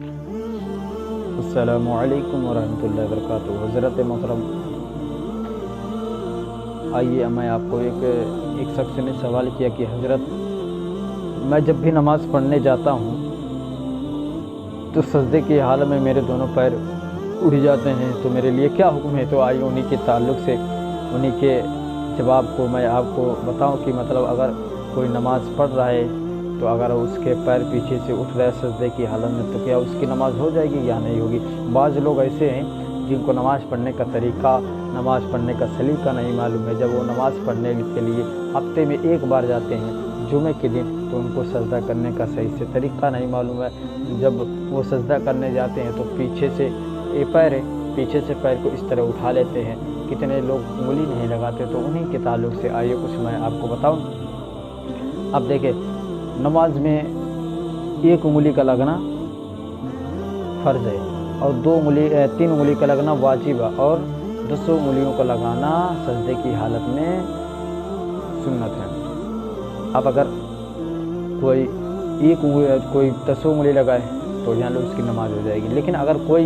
السلام علیکم ورحمۃ اللہ وبرکاتہ۔ حضرت محترم، آئیے میں آپ کو ایک شخص نے سوال کیا کہ حضرت، میں جب بھی نماز پڑھنے جاتا ہوں تو سجدے کی حال میں میرے دونوں پیر اٹھ جاتے ہیں، تو میرے لیے کیا حکم ہے؟ تو آئیے انہی کے تعلق سے انہی کے جواب کو میں آپ کو بتاؤں کہ مطلب اگر کوئی نماز پڑھ رہا ہے تو اگر اس کے پیر پیچھے سے اٹھ رہے سجدے کی حالت میں، تو کیا اس کی نماز ہو جائے گی یا نہیں ہوگی؟ بعض لوگ ایسے ہیں جن کو نماز پڑھنے کا طریقہ، نماز پڑھنے کا سلیقہ نہیں معلوم ہے۔ جب وہ نماز پڑھنے کے لیے ہفتے میں ایک بار جاتے ہیں جمعہ کے دن، تو ان کو سجدہ کرنے کا صحیح سے طریقہ نہیں معلوم ہے۔ جب وہ سجدہ کرنے جاتے ہیں تو پیچھے سے پیچھے سے پیر کو اس طرح اٹھا لیتے ہیں، کتنے لوگ انگلی نہیں لگاتے۔ تو انہی کے تعلق سے آئیے کچھ میں آپ کو بتاؤں۔ اب دیکھیں، نماز میں ایک انگلی کا لگنا فرض ہے، اور تین انگلی کا لگنا واجب ہے، اور 10 انگلیوں کا لگانا سجدے کی حالت میں سنت ہے۔ اب اگر کوئی 10 انگلی لگائے تو جان لو اس کی نماز ہو جائے گی۔ لیکن اگر کوئی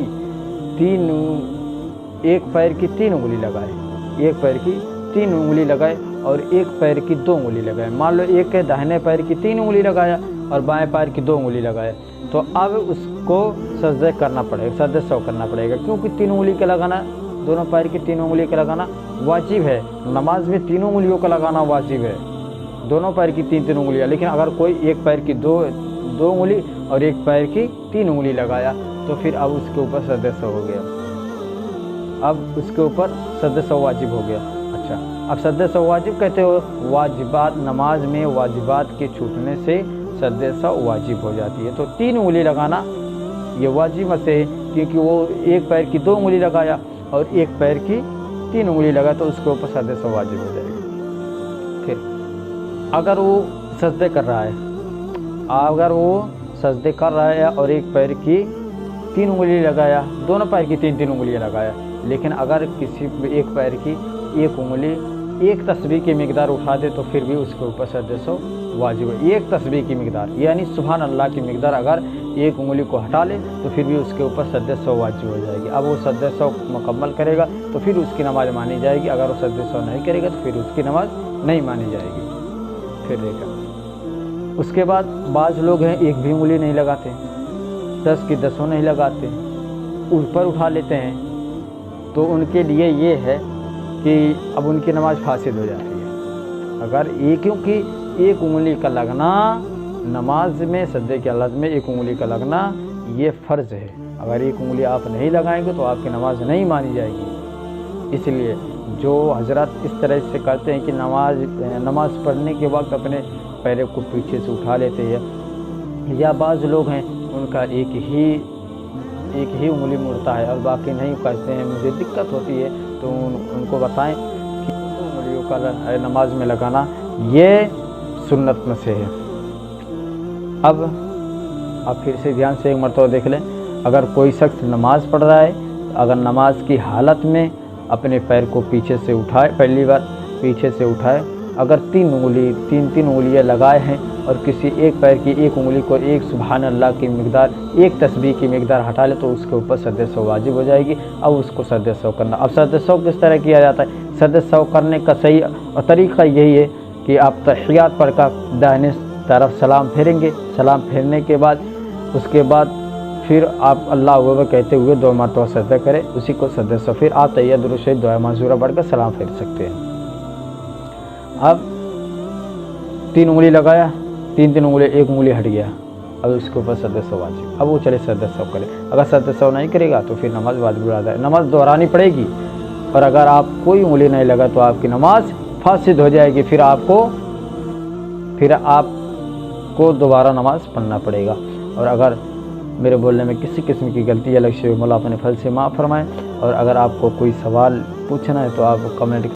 ایک پیر کی 3 انگلی لگائے، ایک پیر کی 3 انگلی لگائے اور ایک پیر کی 2 انگلی لگائے، مان لو ایک ہے داہنے پیر کی 3 انگلی لگایا اور بائیں پیر کی 2 انگلی لگایا، تو اب اس کو سجدہ کرنا پڑے گا، سجدہ سہو کرنا پڑے گا، کیونکہ 3 انگلی کا لگانا، دونوں پیر کی 3 انگلی کا لگانا واجب ہے۔ نماز میں 3 انگلیوں کا لگانا واجب ہے، دونوں پیر کی 3 انگلیاں۔ لیکن اگر کوئی ایک پیر کی 2 انگلی اور ایک پیر کی 3 انگلی لگایا، تو پھر اب اس کے اوپر سجدہ سہو ہو گیا، اب اس کے اوپر سجدہ سہو واجب ہو گیا۔ اچھا، اب سجدہ سہو واجب کہتے ہو، واجبات، نماز میں واجبات کے چھوٹنے سے سجدہ سہو واجب ہو جاتی ہے۔ تو 3 انگلی لگانا یہ واجب سے ہے، کیونکہ وہ ایک پیر کی 2 انگلی لگایا اور ایک پیر کی 3 انگلی لگا، تو اس کے اوپر سجدہ سہو واجب ہو جائے گا۔ پھر اگر وہ سجدے کر رہا ہے، اور ایک پیر کی 3 انگلی لگایا، دونوں پیر کی 3 انگلیاں لگایا، لیکن اگر کسی ایک پیر کی ایک انگلی ایک تسبیح کی مقدار اٹھا دے، تو پھر بھی اس کے اوپر سجدہ سہو واجب ہے۔ ایک تسبیح کی مقدار یعنی سبحان اللہ کی مقدار اگر ایک انگلی کو ہٹا لے، تو پھر بھی اس کے اوپر سجدہ سہو واجب ہو جائے گی۔ اب وہ سجدہ سہو مکمل کرے گا تو پھر اس کی نماز مانی جائے گی، اگر وہ سجدہ سہو نہیں کرے گا تو پھر اس کی نماز نہیں مانی جائے گی۔ پھر دیکھا، اس کے بعد بعض لوگ ہیں ایک بھی انگلی نہیں لگاتے، 10 کی 10 نہیں لگاتے، اوپر اٹھا لیتے ہیں، تو ان کے لیے یہ ہے کہ اب ان کی نماز فاسد ہو جاتی ہے۔ کیونکہ ایک انگلی کا لگنا نماز میں، سجدے کی حالت میں ایک انگلی کا لگنا یہ فرض ہے۔ اگر ایک انگلی آپ نہیں لگائیں گے تو آپ کی نماز نہیں مانی جائے گی۔ اس لیے جو حضرات اس طرح سے کرتے ہیں کہ نماز پڑھنے کے وقت اپنے پیروں کو پیچھے سے اٹھا لیتے ہیں، یا بعض لوگ ہیں ان کا ایک ہی انگلی مڑتا ہے اور باقی نہیں کرتے ہیں، مجھے دقت ہوتی ہے، تو ان کو بتائیں کہ 2 انگلیوں کا نماز میں لگانا یہ سنت میں سے ہے۔ اب آپ پھر سے دھیان سے ایک مرتبہ دیکھ لیں، اگر کوئی شخص نماز پڑھ رہا ہے، اگر نماز کی حالت میں اپنے پیر کو پیچھے سے اٹھائے، پہلی بار پیچھے سے اٹھائے، اگر 3 انگلیاں لگائے ہیں اور کسی ایک پیر کی ایک انگلی کو ایک سبحان اللہ کی مقدار، ایک تسبیح کی مقدار ہٹا لے، تو اس کے اوپر سجدہ سہو واجب ہو جائے گی۔ اب اس کو سجدہ سہو کرنا، اب سجدہ سہو کس طرح کیا جاتا ہے؟ سجدہ سہو کرنے کا صحیح اور طریقہ یہی ہے کہ آپ تحیات پڑھ کر داہنے طرف سلام پھیریں گے، سلام پھیرنے کے بعد اس کے بعد پھر آپ اللہ اکبر کہتے ہوئے 2 مرتبہ سجدہ کریں، اسی کو سجدہ سہو، پھر آپ تحیات درود شریف دعائے منظورہ پڑھ کر سلام پھیر سکتے ہیں۔ اب 3 انگلی لگایا، 3 انگلی، ایک انگلی ہٹ گیا، اب اس کے اوپر سجدہ سہو واجب، اب وہ چلے سجدہ سہو کرے۔ اگر سجدہ سہو نہیں کرے گا تو پھر نماز واجب ادا ہے، نماز دہرانی پڑے گی، اور اگر آپ کوئی انگلی نہیں لگا تو آپ کی نماز فاسد ہو جائے گی، پھر آپ کو دوبارہ نماز پڑھنا پڑے گا۔ اور اگر میرے بولنے میں کسی قسم کی غلطی یا لغزش ہوئی، مولا اپنے فضل سے معاف فرمائیں، اور اگر آپ کو کوئی سوال پوچھنا ہے تو آپ کمنٹ